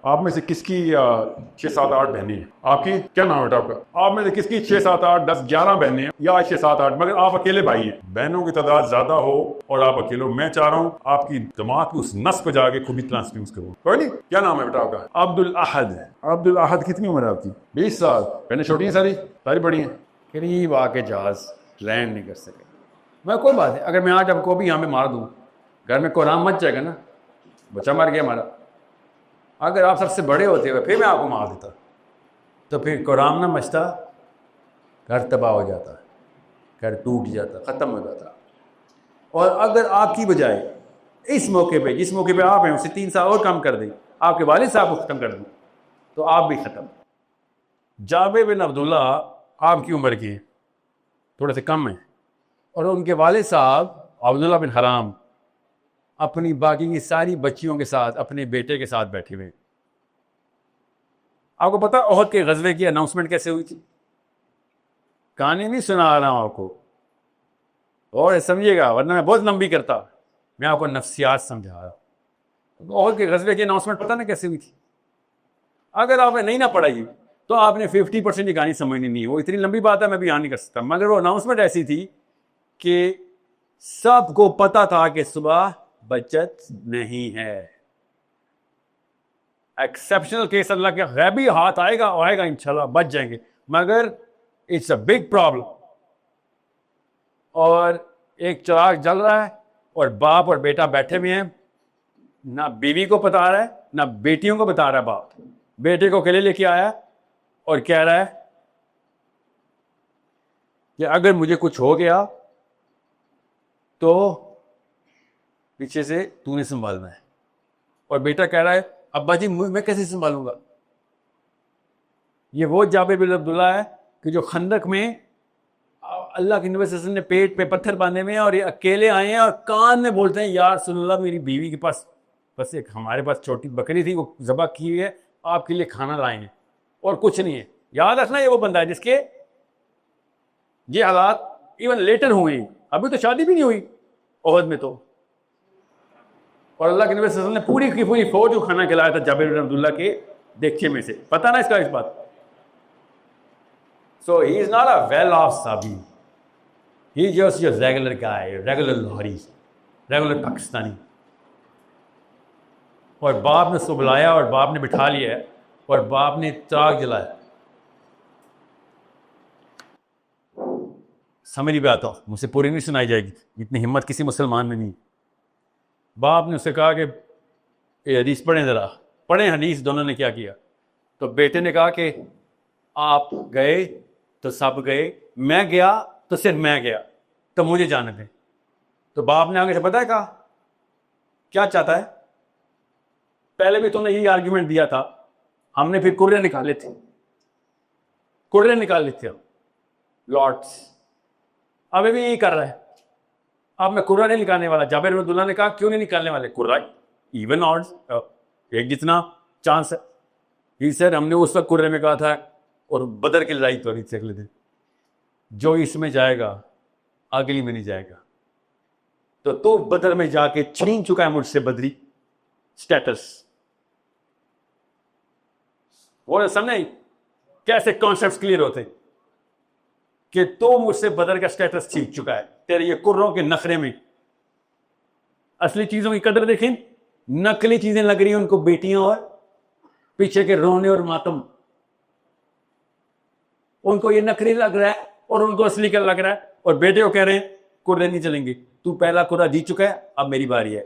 آپ میں سے کس کی 6 7 8 بہنیں ہیں؟ آپ کی کیا نام ہے بیٹا آپ کا؟ آپ میں سے کس کی 6 7 8 10 11 بہنیں ہیں یا 6 7 8 مگر آپ اکیلے بھائی ہیں؟ بہنوں کی تعداد زیادہ ہو اور آپ اکیلے ہو، میں چاہ رہا ہوں آپ کی دماغ کی اس نس پہ جا کے خود ہی ٹرانسفیوز کروں. کوئی نہیں، کیا نام ہے بیٹا آپ کا؟ عبد الاحد. عبد الاحد کتنی عمر ہے آپ کی؟ 20 سال. بہنیں چھوٹی ہیں ساری بڑی ہیں؟ قریب آ کے جہاز لینڈ نہیں کر سکے. میں کوئی بات نہیں، اگر میں آج آپ کو بھی یہاں پہ مار دوں، گھر میں قرآن مت جائے گا نا، بچہ مر گیا ہمارا. اگر آپ سب سے بڑے ہوتے ہوئے پھر میں آپ کو مار دیتا تو پھر قرآن نہ مچتا، گھر تباہ ہو جاتا، گھر ٹوٹ جاتا، ختم ہو جاتا. اور اگر آپ کی بجائے اس موقع پہ، جس موقع پہ آپ ہیں، اسے 3 سال اور کم کر دیں، آپ کے والد صاحب کو ختم کر دوں، تو آپ بھی ختم. جابر بن عبداللہ آپ کی عمر کی تھوڑے سے کم ہیں، اور ان کے والد صاحب عبداللہ بن حرام اپنی باقی کی ساری بچیوں کے ساتھ اپنے بیٹے کے ساتھ بیٹھے ہوئے. آپ کو پتا احد کے غزوے کی اناؤنسمنٹ کیسے ہوئی تھی؟ کہانی نہیں سنا رہا ہوں آپ کو، اور سمجھیے گا ورنہ میں بہت لمبی کرتا. میں آپ کو نفسیات سمجھا رہا ہوں. احد کے غزوے کی اناؤنسمنٹ پتا نا کیسے ہوئی تھی؟ اگر آپ نے نہیں نہ پڑھائی تو آپ نے 50% کی کہانی سمجھنی نہیں. وہ اتنی لمبی بات ہے میں بیان نہیں کر سکتا، مگر وہ اناؤنسمنٹ ایسی تھی کہ سب کو پتا تھا کہ صبح بچت نہیں ہے. ایکسیپشنل کیس اللہ کے غیبی ہاتھ آئے گا انشاءاللہ بچ جائیں گے، مگر اٹس اے بگ پرابلم. اور ایک چراغ جل رہا ہے اور باپ اور بیٹا بیٹھے ہوئے ہیں، نہ بیوی کو بتا رہا ہے نہ بیٹیوں کو بتا رہا ہے. باپ بیٹے کو اکیلے لے کے آیا اور کہہ رہا ہے کہ اگر مجھے کچھ ہو گیا تو پیچھے سے تو نے سنبھالنا ہے. اور بیٹا کہہ رہا ہے ابا جی میں کیسے سنبھالوں گا؟ یہ وہ جابر بن عبداللہ ہے کہ جو خندق میں اللہ کے نبی صلی اللہ علیہ وسلم نے پیٹ پہ پتھر باندھے ہوئے ہیں اور یہ اکیلے آئے ہیں اور کان میں بولتے ہیں یا رسول اللہ میری بیوی کے پاس بس ایک ہمارے پاس چھوٹی بکری تھی، وہ ذبح کی ہوئی ہے، آپ کے لیے کھانا لائے ہیں اور کچھ نہیں ہے. یاد رکھنا یہ وہ بندہ ہے جس کے یہ حالات ایون لیٹر ہوئے ہیں، ابھی تو شادی بھی نہیں ہوئی احد میں تو. اور اللہ کے نبی صلی اللہ علیہ وسلم نے پوری کی پوری فوج کو کھانا کھلایا تھا جابر بن عبداللہ کے دیگچے میں سے. پتہ نا اس بات. So he is not a well-off Sabi. He is just a regular guy, regular Lahori, regular Pakistani. اور باپ نے اس کو بلایا اور باپ نے بٹھا لیا اور باپ نے چراغ جلایا. سمجھ بھی آتا مجھ سے پوری نہیں سنائی جائے گی، اتنی ہمت کسی مسلمان میں نہیں. باپ نے اس سے کہا کہ یہ حدیث پڑھیں، ذرا پڑھیں حدیث دونوں نے کیا کیا. تو بیٹے نے کہا کہ آپ گئے تو سب گئے، میں گیا تو صرف میں گیا، تو مجھے جانے دیں. تو باپ نے آگے سے پتہ ہے کہا کیا چاہتا ہے؟ پہلے بھی تو نے یہی آرگیومنٹ دیا تھا، ہم نے پھر کرے نکالے تھے لارڈس، ابھی بھی یہی کر رہا ہے. اب میں کرا نہیں نکالنے والا. جابر بن عبداللہ نے کہا کیوں نہیں نکالنے والے؟ کرا ایون آڈز ایک جتنا چانس ہے. یہ سر ہم نے اس وقت کرے میں کہا تھا اور بدر کی لڑائی تو سے اگلے دن جو اس میں جائے گا اگلی میں نہیں جائے گا. تو بدر میں جا کے چھین چکا ہے مجھ سے بدری سٹیٹس. وہ سمجھے کیسے کانسیپٹس کلیئر ہوتے کہ تو مجھ سے بدر کا سٹیٹس چھین چکا ہے تیرے یہ کروں کے نخرے میں. اصلی چیزوں کی قدر دیکھیں، نقلی چیزیں لگ رہی ہیں ان کو بیٹیاں اور پیچھے کے رونے اور ماتم. ان کو یہ نقلی لگ رہا ہے اور ان کو اصلی کا لگ رہا ہے. اور بیٹے کو کہہ رہے ہیں کرے نہیں چلیں گے، تو پہلا کرا جیت چکا ہے، اب میری باری ہے.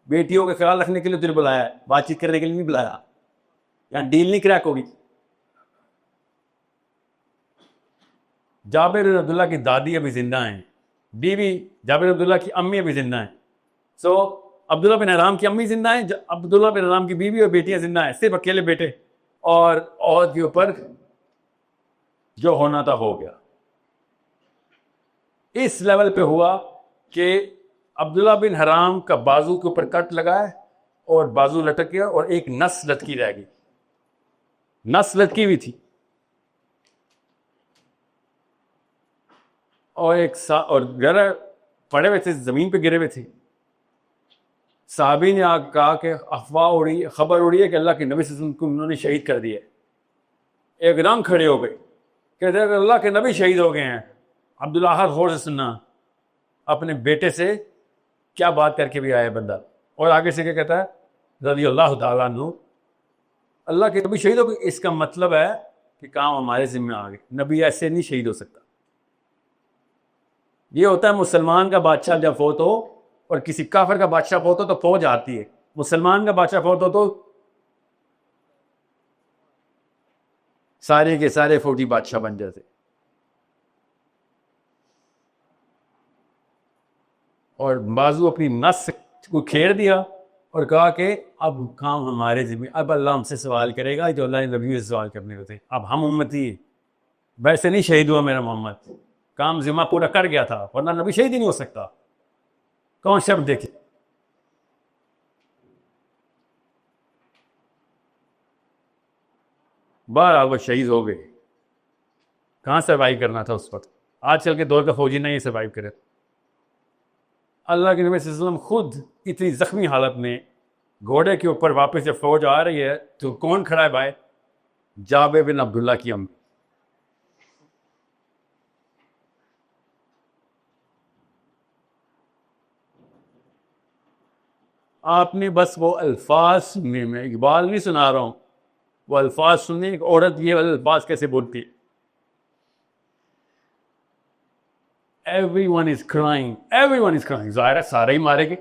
بیٹیوں کا خیال رکھنے کے لیے تجھے بلایا ہے، بات چیت کرنے کے لیے نہیں بلایا. یہاں ڈیل نہیں کریک ہوگی. جابر بن عبداللہ کی دادی ابھی زندہ ہیں، بیوی جابر بن عبداللہ کی امی ابھی زندہ ہیں. سو عبداللہ بن حرام کی امی زندہ ہیں، عبداللہ بن حرام کی بیوی اور بیٹیاں زندہ ہیں، صرف اکیلے بیٹے. اور عہد کے اوپر جو ہونا تھا ہو گیا. اس لیول پہ ہوا کہ عبداللہ بن حرام کا بازو کے اوپر کٹ لگا ہے اور بازو لٹک گیا اور ایک نس لٹکی رہ گئی. نس لٹکی ہوئی تھی اور اور گرے پڑے ہوئے تھے، زمین پہ گرے ہوئے تھے. صحابی نے کہا کہ افواہ اڑی، خبر اڑی ہے کہ اللہ کے نبی صلی اللہ علیہ وسلم کو انہوں نے شہید کر دیا. ایک دم کھڑے ہو گئے، کہتے ہیں کہ اللہ کے نبی شہید ہو گئے ہیں. عبداللہ ہر غور سے سننا، اپنے بیٹے سے کیا بات کر کے بھی آیا بندہ. اور آگے سے کیا کہتا ہے، رضی اللہ تعالیٰ عنہ، اللہ کے نبی شہید ہو گئے. اس کا مطلب ہے کہ کام ہمارے ذمہ آ گئے. نبی ایسے نہیں شہید ہو سکتا. یہ ہوتا ہے مسلمان کا بادشاہ جب فوت ہو اور کسی کافر کا بادشاہ فوت ہو تو فوج آتی ہے. مسلمان کا بادشاہ فوت ہو تو سارے کے سارے فوجی بادشاہ بن جاتے. اور بازو اپنی نس کو کھیر دیا اور کہا کہ اب کام ہمارے ذمہ، اب اللہ ہم سے سوال کرے گا جو اللہ نے نبی سے سوال کرنے ہوتے. اب ہم امتی، ویسے نہیں شہید ہوا میرا محمد، کام ذمہ پورا کر گیا تھا، ورنہ نبی شہید ہی نہیں ہو سکتا. کون شب دیکھے. بہرحال وہ شہید ہو گئے. کہاں سروائیو کرنا تھا اس وقت. آج کل کے دور کا فوجی نہیں سروائیو کرے. اللہ کے نبی صلی اللہ علیہ وسلم خود اتنی زخمی حالت میں گھوڑے کے اوپر واپس جب فوج آ رہی ہے تو کون کھڑا ہے بھائی؟ جابر بن عبداللہ کی امی. آپ نے بس وہ الفاظ سننے میں، اقبال نہیں سنا رہا ہوں، وہ الفاظ سننے، ایک عورت یہ الفاظ کیسے بولتی ہے. Everyone is crying, everyone is crying. ظاہر ہے سارے ہی مارے گئے،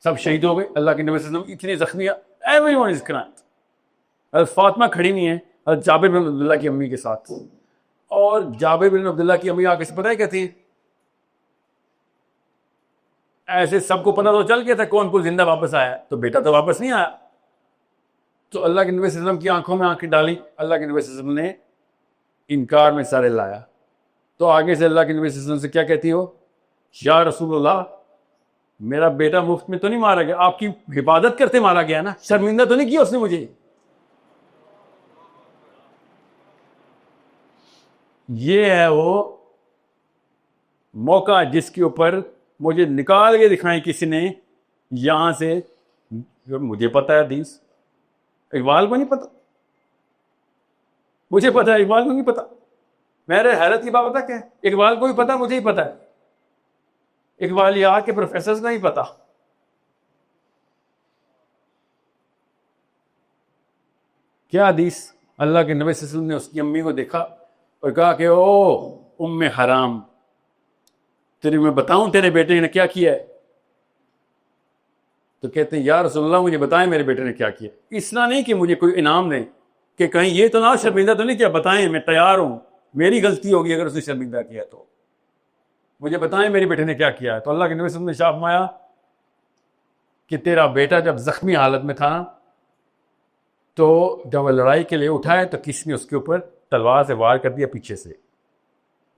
سب شہید ہو گئے. اللہ کے نبی صلی اللہ علیہ وسلم اتنے زخمی ہیں. Everyone is crying. فاطمہ کھڑی نہیں ہے جابر بن عبداللہ کی امی کے ساتھ. اور جابر بن عبداللہ کی امی آگے سے پتہ ہے کہتی ہیں، ایسے سب کو پتہ تو چل گیا تھا کون کو زندہ واپس آیا، تو بیٹا تو واپس نہیں آیا. تو اللہ کے نبی صلی اللہ علیہ وسلم کی آنکھوں میں آنکھیں ڈالی. اللہ کے نبی صلی اللہ علیہ وسلم نے انکار میں سارے لایا. تو آگے سے اللہ کے نبی صلی اللہ علیہ وسلم سے کیا کہتی ہو، یا رسول اللہ میرا بیٹا مفت میں تو نہیں مارا گیا، آپ کی حفاظت کرتے مارا گیا نا، شرمندہ تو نہیں کیا اس نے مجھے. یہ ہے وہ موقع جس کے اوپر مجھے نکال کے دکھائیں کسی نے یہاں سے. مجھے پتا ہے حدیث، اقبال کو نہیں پتا. مجھے پتا ہے، اقبال کو نہیں پتا. میرے حیرت کی بات پتا کیا ہے، اقبال کو بھی پتا، مجھے ہی پتا ہے، اقبالیات کے پروفیسرز کو نہیں پتا. کیا حدیث؟ اللہ کے نبی صلی اللہ علیہ وسلم نے اس کی امی کو دیکھا اور کہا کہ او ام حرام، تیرے میں بتاؤں تیرے بیٹے نے کیا کیا ہے؟ تو کہتے ہیں یا رسول اللہ مجھے بتائیں میرے بیٹے نے کیا کیا. اس طرح نہیں کہ مجھے کوئی انعام دیں کہ کہیں یہ تو نہ شرمندہ تو نہیں کیا، بتائیں میں تیار ہوں، میری غلطی ہوگی اگر اس نے شرمندہ کیا تو مجھے بتائیں میرے بیٹے نے کیا کیا ہے. تو اللہ کے نبی صلی اللہ علیہ وسلم نے شاہ فرمایا کہ تیرا بیٹا جب زخمی حالت میں تھا تو جب وہ لڑائی کے لیے اٹھائے تو کسی نے اس کے اوپر تلوار سے وار کر دیا پیچھے سے.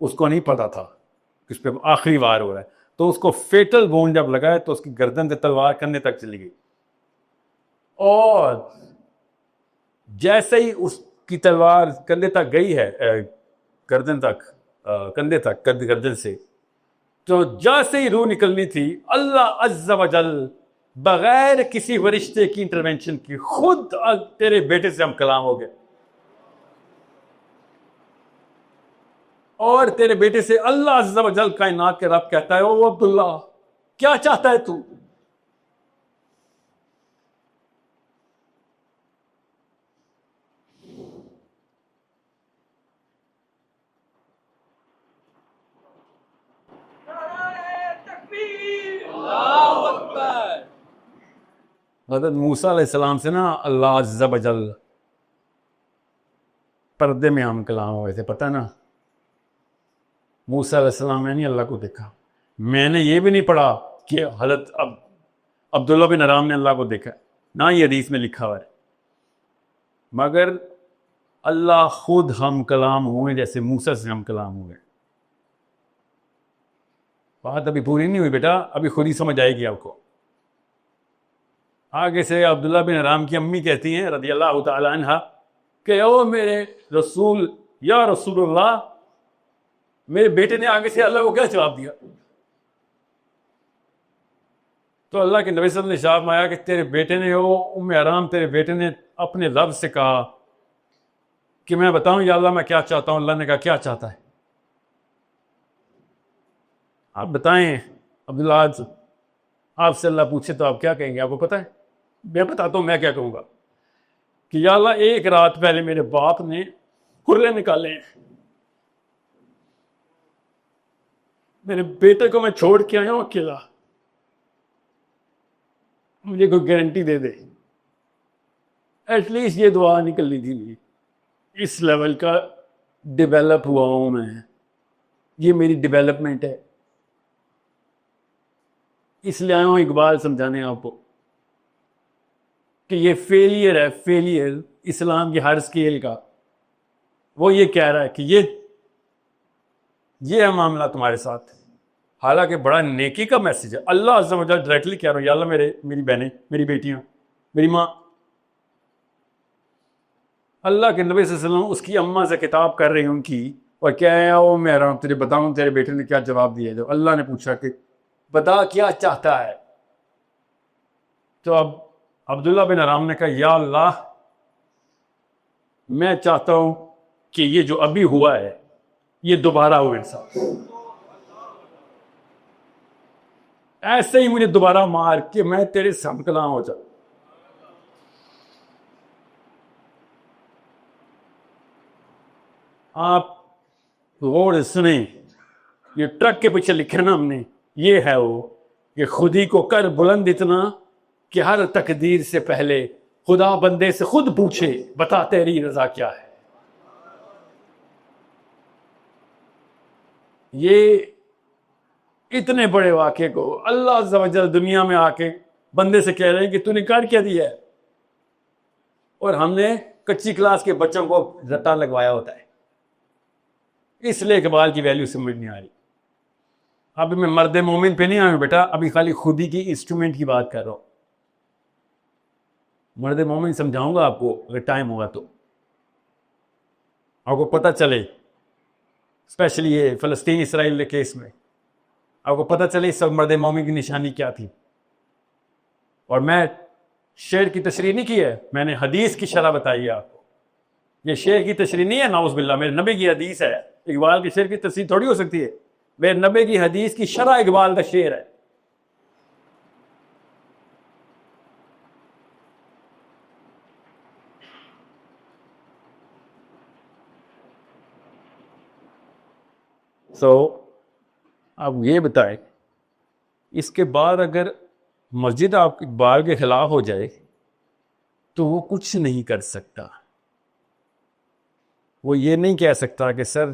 اس کو نہیں پتا تھا کہ اس پہ آخری وار ہو رہا ہے، تو اس کو فیٹل وونڈ جب لگائے تو اس کی گردن سے تلوار کندھے تک چلی گئی. اور جیسے ہی اس کی تلوار کندھے تک گئی ہے، گردن تک، کندھے تک، گردن سے، تو جیسے ہی روح نکلنی تھی، اللہ عز و جل بغیر کسی فرشتے کی انٹرونشن کی خود تیرے بیٹے سے ہم کلام ہو گئے. اور تیرے بیٹے سے اللہ عز و جل کائنات کے رب کہتا ہے او عبداللہ کیا چاہتا ہے تو؟ حضرت موسیٰ علیہ السلام سے نا اللہ عز و جل پردے میں ہم کلام ہوئے تھے، پتہ نا. موسیٰ علیہ السلام میں نہیں اللہ کو دیکھا. میں نے یہ بھی نہیں پڑھا کہ حضرت عبداللہ بن حرام نے اللہ کو دیکھا، نہ یہ حدیث میں لکھا ہوا ہے. مگر اللہ خود ہم کلام ہوئے جیسے موسیٰ سے ہم کلام ہوئے. بات ابھی پوری نہیں ہوئی بیٹا، ابھی خود ہی سمجھ آئے گی آپ کو. آگے سے عبداللہ بن حرام کی امی کہتی ہیں رضی اللہ تعالی عنہ کہ او میرے رسول، یا رسول اللہ، میرے بیٹے نے آگے سے اللہ کو کیا جواب دیا؟ تو اللہ کے نبی صلی اللہ علیہ وسلم نے ارشاد فرمایا کہ تیرے بیٹے نے ام حرام تیرے بیٹے نے اپنے رب سے کہا کہ میں بتاؤں یا اللہ میں کیا چاہتا ہوں. اللہ نے کہا کیا چاہتا ہے؟ آپ بتائیں عبداللہ. آپ سے اللہ پوچھے تو آپ کیا کہیں گے؟ آپ کو پتہ ہے؟ میں بتاتا ہوں میں کیا کہوں گا کہ یا اللہ ایک رات پہلے میرے باپ نے کھرے نکالے ہیں، میرے بیٹے کو میں چھوڑ کے آیا ہوں اکیلا، مجھے کوئی گارنٹی دے دے. ایٹ لیسٹ یہ دعا نکلنی تھی. اس لیول کا ڈیولپ ہوا ہوں میں، یہ میری ڈیولپمنٹ ہے. اس لیے آیا ہوں اقبال سمجھانے آپ کو کہ یہ فیلئر ہے، فیلئر اسلام کی ہر سکیل کا. وہ یہ کہہ رہا ہے کہ یہ ہے معاملہ تمہارے ساتھ، حالانکہ بڑا نیکی کا میسج ہے. اللہ عز و جل ڈائریکٹلی کہہ رہا ہوں یا اللہ میری بہنیں، میری بیٹیاں، میری ماں. اللہ کے نبی صلی اللہ علیہ وسلم اس کی اماں سے کتاب کر رہے ہیں ان کی، اور کیا ہے وہ میں تجھے بتاؤں تیرے بیٹے نے کیا جواب دیا. جو اللہ نے پوچھا کہ بتا کیا چاہتا ہے، تو اب عبداللہ بن حرام نے کہا یا اللہ میں چاہتا ہوں کہ یہ جو ابھی ہوا ہے یہ دوبارہ ہو میرے ساتھ، ایسے ہی مجھے دوبارہ مار کے میں تیرے سامنے کلام ہو جاؤں. آپ غور سے سنیں، یہ ٹرک کے پیچھے لکھے نا ہم نے، یہ ہے وہ کہ خودی کو کر بلند اتنا کہ ہر تقدیر سے پہلے خدا بندے سے خود پوچھے بتا تیری رضا کیا ہے. یہ اتنے بڑے واقعے کو اللہ عز و جل دنیا میں آ کے بندے سے کہہ رہے ہیں کہ تو نے کر کیا دیا ہے، اور ہم نے کچی کلاس کے بچوں کو رٹا لگوایا ہوتا ہے. اس لیے اقبال کی ویلیو سمجھ نہیں آ رہی. ابھی میں مرد مومن پہ نہیں آیا بیٹا، ابھی خالی خودی کی انسٹرومنٹ کی بات کر رہا ہوں. مرد مومن سمجھاؤں گا آپ کو اگر ٹائم ہوگا تو، آپ کو پتہ چلے اسپیشلی یہ فلسطین اسرائیل کے کیس میں آپ کو پتہ چلے اس وقت مرد مومن کی نشانی کیا تھی. اور میں شعر کی تشریح نہیں کی ہے، میں نے حدیث کی شرح بتائی ہے آپ کو. یہ شعر کی تشریح نہیں ہے، نعوذ باللہ، میرے نبی کی حدیث ہے. اقبال کے شعر کی تشریح تھوڑی ہو سکتی ہے، میرے نبی کی حدیث کی شرح اقبال کا شعر ہے. آپ یہ بتائیں اس کے بعد اگر مسجد آپ اقبال کے خلاف ہو جائے تو وہ کچھ نہیں کر سکتا. وہ یہ نہیں کہہ سکتا کہ سر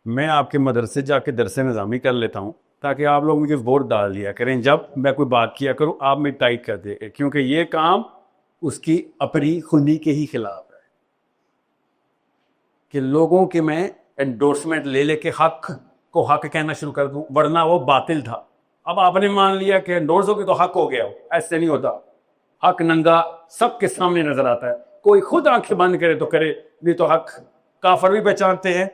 میں آپ کے مدرسے جا کے درس نظامی کر لیتا ہوں تاکہ آپ لوگ مجھے ووٹ ڈال دیا کریں جب میں کوئی بات کیا کروں آپ میں ٹائٹ کر دے، کیونکہ یہ کام اس کی اپنی خودی کے ہی خلاف ہے کہ لوگوں کے میں انڈورسمنٹ لے لے کے حق کو حق کہنا شروع کر دوں، ورنہ وہ باطل تھا. اب آپ نے مان لیا کہ انڈورس ہو کے تو حق ہو گیا ہو، ایسے نہیں ہوتا. حق ننگا سب کے سامنے نظر آتا ہے، کوئی خود آنکھیں بند کرے تو کرے، نہیں تو حق کافر بھی پہچانتے ہیں،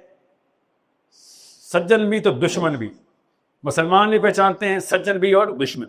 سجن بھی تو دشمن بھی. مسلمان بھی پہچانتے ہیں، سجن بھی اور دشمن.